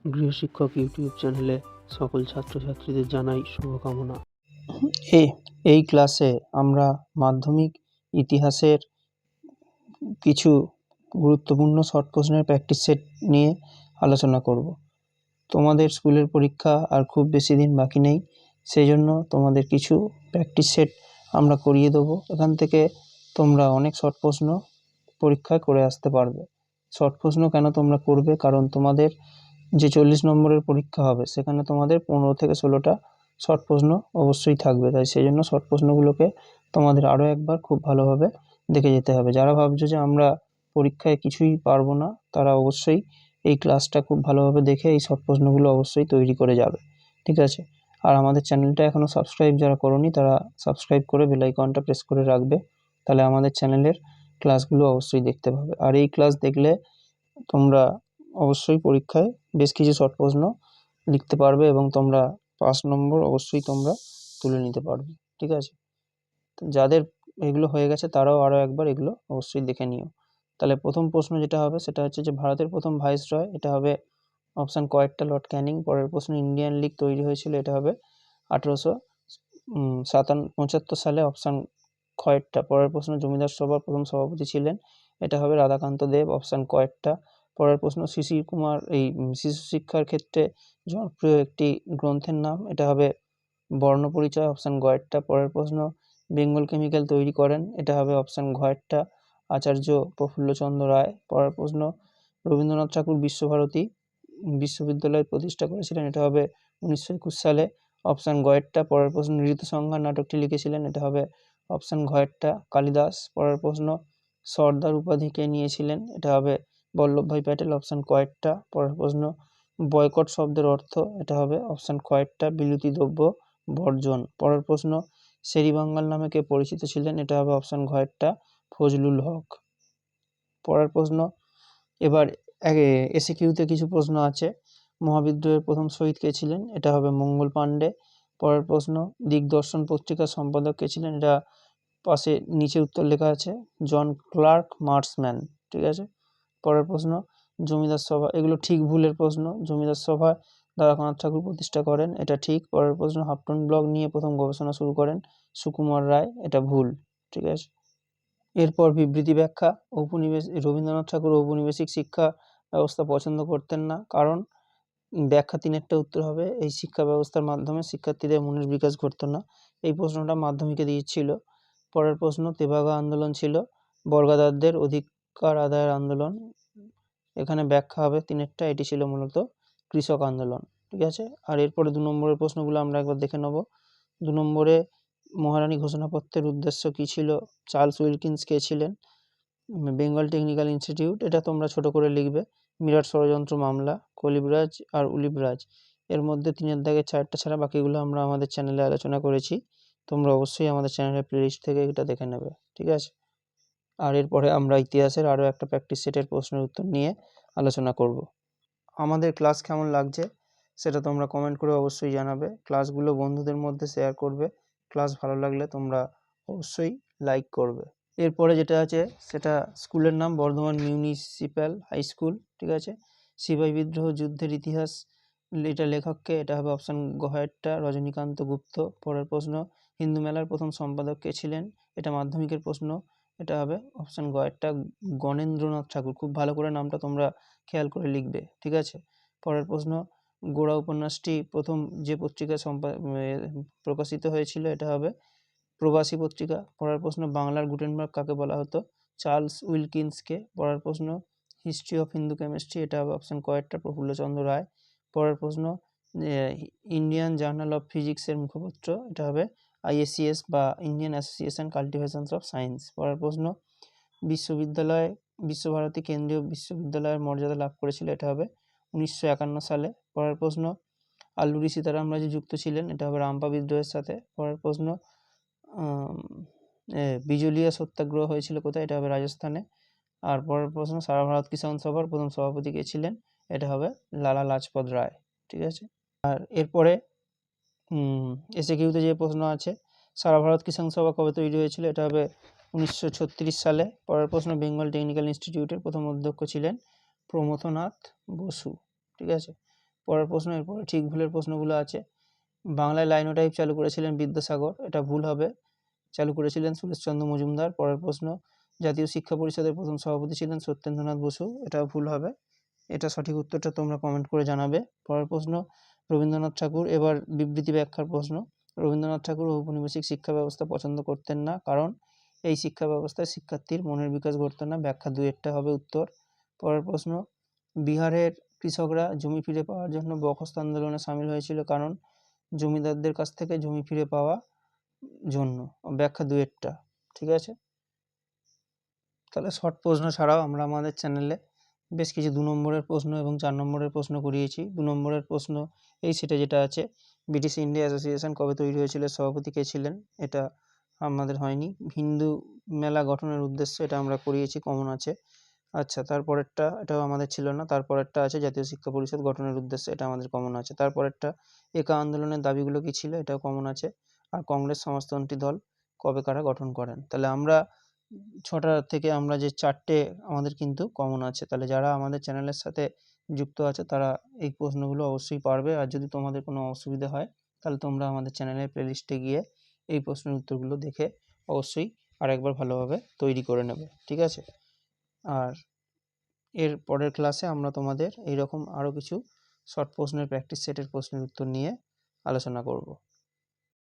গৃহশিক্ষক YouTube চ্যানেলে সকল ছাত্রছাত্রীদের জানাই শুভকামনা। এই ক্লাসে আমরা মাধ্যমিক ইতিহাসের কিছু গুরুত্বপূর্ণ শর্ট প্রশ্নের প্র্যাকটিস সেট নিয়ে আলোচনা করব। তোমাদের স্কুলের পরীক্ষা আর খুব বেশি দিন বাকি নেই, সেই জন্য তোমাদের কিছু প্র্যাকটিস সেট আমরা করিয়ে দেবো। এখান থেকে তোমরা অনেক শর্ট প্রশ্ন পরীক্ষায় করে আসতে পারবে। শর্ট প্রশ্ন কেন তোমরা করবে? কারণ তোমাদের যে 40 নম্বরের পরীক্ষা হবে সেখানে তোমাদের 15 থেকে 16টা শর্ট প্রশ্ন অবশ্যই থাকবে, তাই সেই জন্য শর্ট প্রশ্নগুলোকে তোমাদের আরও একবার খুব ভালোভাবে দেখে যেতে হবে। যারা ভাবছো যে আমরা পরীক্ষায় কিছুই পারবো না, তারা অবশ্যই এই ক্লাসটা খুব ভালোভাবে দেখে এই শর্ট প্রশ্নগুলো অবশ্যই তৈরি করে যাবে, ঠিক আছে? আর আমাদের চ্যানেলটা এখনও সাবস্ক্রাইব যারা করোনি তারা সাবস্ক্রাইব করে বেল আইকনটা প্রেস করে রাখবে, তাহলে আমাদের চ্যানেলের ক্লাসগুলো অবশ্যই দেখতে পাবে। আর এই ক্লাস দেখলে তোমরা অবশ্যই পরীক্ষায় বেশ কিছু শর্ট প্রশ্ন লিখতে পারবে এবং তোমরা পাস নম্বর অবশ্যই তোমরা তুলে নিতে পারবে, ঠিক আছে? যাদের এগুলো হয়ে গেছে তারাও আরও একবার এগুলো অবশ্যই দেখে নিও। তাহলে প্রথম প্রশ্ন যেটা হবে সেটা হচ্ছে যে ভারতের প্রথম ভাইসরয়, এটা হবে অপশান কয়েকটা লর্ড ক্যানিং। পরের প্রশ্ন ইন্ডিয়ান লীগ তৈরি হয়েছিল, এটা হবে 1875 সালে, অপশান কয়েকটা। পরের প্রশ্ন জমিদার সভার প্রথম সভাপতি ছিলেন, এটা হবে রাধাকান্ত দেব, অপশান কয়েকটা। পরের প্রশ্ন শিশির কুমার শিশু শিক্ষার ক্ষেত্রে জনপ্রিয় একটি গ্রন্থের নাম, এটা হবে বর্ণপরিচয়, অপশান গয়েরটা। পরের প্রশ্ন বেঙ্গল কেমিক্যাল তৈরি করেন, এটা হবে অপশান ঘয়েরটা, আচার্য প্রফুল্লচন্দ্র রায়। পরের প্রশ্ন রবীন্দ্রনাথ ঠাকুর বিশ্বভারতী বিশ্ববিদ্যালয় প্রতিষ্ঠা করেছিলেন, এটা হবে 1921 সালে, অপশান গয়েরটা। পরের প্রশ্ন ঋতুসংহার নাটকটি লিখেছিলেন, এটা হবে অপশান ঘয়েরটা, কালিদাস। পরের প্রশ্ন সর্দার উপাধি কে নিয়েছিলেন, এটা হবে বল্লভভাই প্যাটেল, অপশান কয়েরটা। পরের প্রশ্ন বয়কট শব্দের অর্থ, এটা হবে অপশান কয়েরটা, বিলুপ্তি দ্রব্য বর্জন। পরের প্রশ্ন শেরিবাঙ্গাল নামে কে পরিচিত ছিলেন, এটা হবে অপশান ঘয়েরটা, ফজলুল হক। পরের প্রশ্ন এবার এসিকিউতে কিছু প্রশ্ন আছে। মহাবিদ্রোহের প্রথম শহীদ কে ছিলেন, এটা হবে মঙ্গল পাণ্ডে। পরের প্রশ্ন দিগদর্শন পত্রিকার সম্পাদক কে ছিলেন, এটা পাশে নিচে উত্তর লেখা আছে, জন ক্লার্ক মার্সম্যান, ঠিক আছে? পরের প্রশ্ন জমিদার সভা, এগুলো ঠিক ভুলের প্রশ্ন। জমিদার সভা দ্বারকানাথ ঠাকুর প্রতিষ্ঠা করেন, এটা ঠিক। পরের প্রশ্ন হাফটন ব্লক নিয়ে প্রথম গবেষণা শুরু করেন সুকুমার রায়, এটা ভুল, ঠিক আছে? এরপর বিবৃতি ব্যাখ্যা। রবীন্দ্রনাথ ঠাকুর ঔপনিবেশিক শিক্ষা ব্যবস্থা পছন্দ করতেন না, কারণ ব্যাখ্যা 3-টা উত্তর হবে এই শিক্ষা ব্যবস্থার মাধ্যমে শিক্ষার্থীদের মনের বিকাশ ঘটতো না। এই প্রশ্নটা মাধ্যমিকে দিয়েছিল। পরের প্রশ্ন তেভাগা আন্দোলন ছিল বর্গাদারদের অধিকার আদায়ের আন্দোলন, এখানে ব্যাখ্যা হবে 3-টা, এটি ছিল মূলত কৃষক আন্দোলন, ঠিক আছে? আর এরপরে 2 নম্বরের প্রশ্নগুলো আমরা একবার দেখে নেব। 2 নম্বরে মহারানী ঘোষণাপত্রের উদ্দেশ্য কী ছিল? চার্লস উইলকিন্স কে ছিলেন? বেঙ্গল টেকনিক্যাল ইনস্টিটিউট, এটা তোমরা ছোট করে লিখবে। মিরাট ষড়যন্ত্র মামলা, কলিবরাজ আর উলিবরাজ, এর মধ্যে 3-এর দাগে 4টা ছাড়া বাকিগুলো আমরা আমাদের চ্যানেলে আলোচনা করেছি, তোমরা অবশ্যই আমাদের চ্যানেলের প্লেলিস্ট থেকে এটা দেখে নেবে, ঠিক আছে? আর এরপরে আমরা ইতিহাসের আরও একটা প্র্যাকটিস সেটের প্রশ্নের উত্তর নিয়ে আলোচনা করব। আমাদের ক্লাস কেমন লাগছে সেটা তোমরা কমেন্ট করে অবশ্যই জানাবে। ক্লাসগুলো বন্ধুদের মধ্যে শেয়ার করবে। ক্লাস ভালো লাগলে তোমরা অবশ্যই লাইক করবে। এরপরে যেটা আছে সেটা স্কুলের নাম বর্ধমান মিউনিসিপ্যাল হাই স্কুল, ঠিক আছে? সিপাহী বিদ্রোহ যুদ্ধের ইতিহাস, এটা লেখককে, এটা হবে অপশান গয়েরটা, রজনীকান্ত গুপ্ত। পরের প্রশ্ন হিন্দু মেলার প্রথম সম্পাদক কে ছিলেন, এটা মাধ্যমিকের প্রশ্ন, এটা হবে অপশান গয়েরটা, গণেন্দ্রনাথ ঠাকুর। খুব ভালো করে নামটা তোমরা খেয়াল করে লিখবে, ঠিক আছে? পরের প্রশ্ন গোড়া উপন্যাসটি প্রথম যে পত্রিকায় প্রকাশিত হয়েছিল, এটা হবে প্রবাসী পত্রিকা। পরের প্রশ্ন বাংলার গুটেনবার্গ কাকে বলা হতো? চার্লস উইলকিন্সকে। পরের প্রশ্ন হিস্ট্রি অফ হিন্দু কেমিস্ট্রি, এটা হবে অপশান কয়েকটা, প্রফুল্লচন্দ্র রায়। পরের প্রশ্ন ইন্ডিয়ান জার্নাল অফ ফিজিক্সের মুখপত্র, এটা হবে IACS বা ইন্ডিয়ান অ্যাসোসিয়েশন কাল্টিভেশনস অফ সায়েন্স। পরের প্রশ্ন বিশ্বভারতী কেন্দ্রীয় বিশ্ববিদ্যালয়ের মর্যাদা লাভ করেছিল, এটা হবে 1951 সালে। পরের প্রশ্ন আল্লুরি সীতারাম রাজু যুক্ত ছিলেন, এটা হবে রামপা বিদ্রোহের সাথে। পরের প্রশ্ন বিজলিয়া সত্যাগ্রহ হয়েছিল কোথায়, এটা হবে রাজস্থানে। আর পরের প্রশ্ন সারা ভারত কিষাণ সভার প্রথম সভাপতি কে ছিলেন, এটা হবে লালা লাজপত রায়, ঠিক আছে? আর এরপরে এসএকিউতে যে প্রশ্ন আছে, সারা ভারত কিষাণ সভা কবে তৈরি হয়েছিল, এটা হবে 1936 সালে। পরের প্রশ্ন বেঙ্গল টেকনিক্যাল ইনস্টিটিউটের প্রথম অধ্যক্ষ ছিলেন প্রমথনাথ বসু, ঠিক আছে? পরের প্রশ্ন, এরপরে ঠিক ভুলের প্রশ্নগুলো আছে। বাংলায় লাইনোটাইপ চালু করেছিলেন বিদ্যাসাগর, এটা ভুল হবে। চালু করেছিলেন সুরেশচন্দ্র মজুমদার। পরের প্রশ্ন, জাতীয় শিক্ষা পরিষদের প্রথম সভাপতি ছিলেন সত্যেন্দ্রনাথ বসু, এটাও ভুল হবে। এটা সঠিক উত্তরটা তোমরা কমেন্ট করে জানাবে। পরের প্রশ্ন, রবীন্দ্রনাথ ঠাকুর, এবার বিবৃতি ব্যাখ্যার প্রশ্ন। রবীন্দ্রনাথ ঠাকুর ঔপনিবেশিক শিক্ষা ব্যবস্থা পছন্দ করতেন না, কারণ এই শিক্ষা ব্যবস্থায় শিক্ষার্থীর মনের বিকাশ ঘটতো না। ব্যাখ্যা 2-এরটা হবে উত্তর। পরের প্রশ্ন, বিহারের কৃষকরা জমি ফিরে পাওয়ার জন্য বখস্ত আন্দোলনে সামিল হয়েছিল, কারণ জমিদারদের কাছ থেকে জমি ফিরে পাওয়া জন্য। ব্যাখ্যা 2-এরটা, ঠিক আছে। তাহলে শর্ট প্রশ্ন ছাড়াও আমরা আমাদের চ্যানেলে বেশ কিছু 2 নম্বরের প্রশ্ন এবং 4 নম্বরের প্রশ্ন করিয়েছি। 2 নম্বরের প্রশ্ন এই সেটে যেটা আছে, ব্রিটিশ ইন্ডিয়া অ্যাসোসিয়েশন কবে তৈরি হয়েছিল, সভাপতি কে ছিলেন, এটা আমাদের হয়নি। হিন্দু মেলা গঠনের উদ্দেশ্য, এটা আমরা করিয়েছি, কমন আছে। আচ্ছা, তারপরেরটা, এটাও আমাদের ছিল না। তারপরেরটা আছে জাতীয় শিক্ষা পরিষদ গঠনের উদ্দেশ্যে, এটা আমাদের কমন আছে। তারপরেরটা, একা আন্দোলনের দাবিগুলো কি ছিল, এটাও কমন আছে। আর কংগ্রেস সমাজতন্ত্রী দল কবে কারা গঠন করেন। তাহলে আমরা 6টা থেকে আমরা যে 4টে আমাদের কিন্তু কমন আছে। তাহলে যারা আমাদের চ্যানেলের সাথে যুক্ত আছে তারা এই প্রশ্নগুলো অবশ্যই পারবে। আর যদি তোমাদের কোনো অসুবিধা হয় তাহলে তোমরা আমাদের চ্যানেলের প্লেলিস্টে গিয়ে এই প্রশ্নের উত্তরগুলো দেখে অবশ্যই আরেকবার ভালোভাবে তৈরি করে নেবে, ঠিক আছে। আর এর পরের ক্লাসে আমরা তোমাদের এইরকম আরও কিছু শর্ট প্রশ্নের প্র্যাকটিস সেটের প্রশ্নের উত্তর নিয়ে আলোচনা করব।